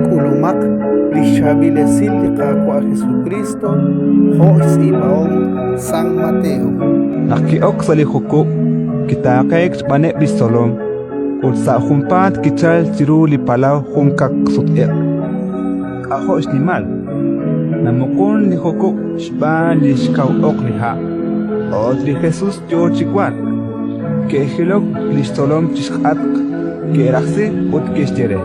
Kulumak lishabilesil liqaqua Jesucristo ho isibaon San Mateo. Nakiok salihuku kitaqek bane bisolom utsa humpat kichal tiru li palaw humkak sut'e aho isnimal namukun li huku shban li shkaw ok liha od li Jesus yo chikwat ke hilok li solom chishkat ke raxsi ut kestere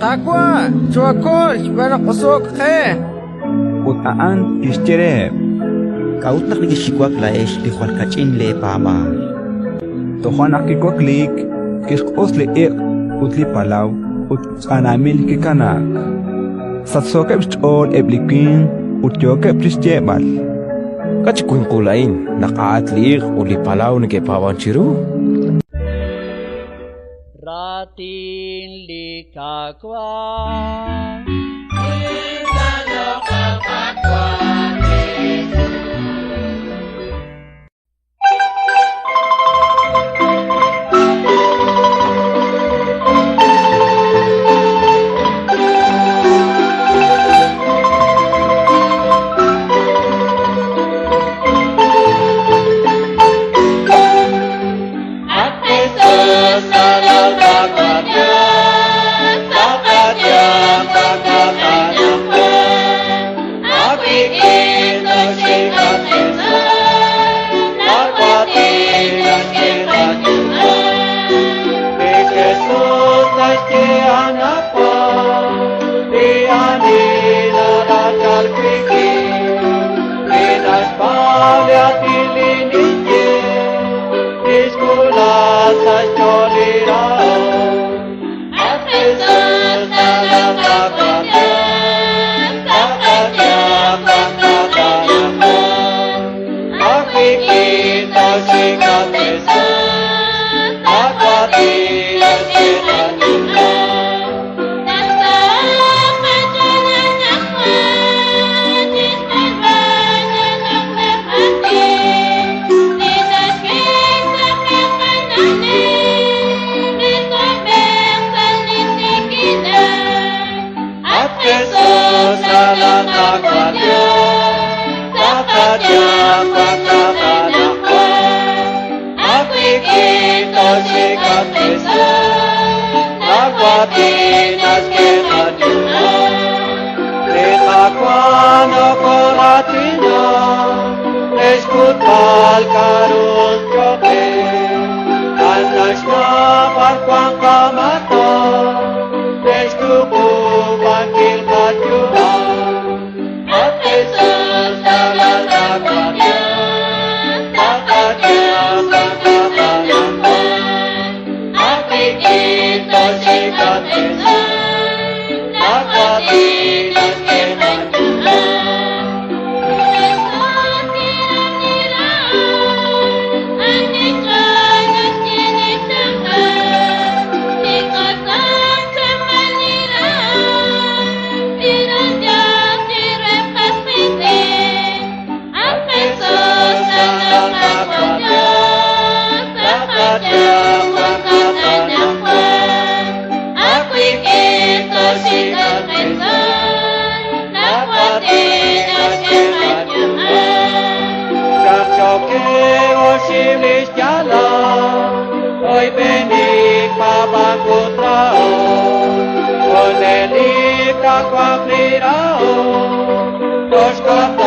Takwa chuakol shbana qusuk khe ut aan kestere Kautak ni sikwak laesh li kacin le pama. tohana kikoklik kishqos li ut li palaw ut anamil kikanak satsokep chol eblikin ut yokep chjebal Kachikun kulain nakaatliik uli palaw ni kepawan chiru. ratin likakwa Oleli kakwa plirao, dos kapla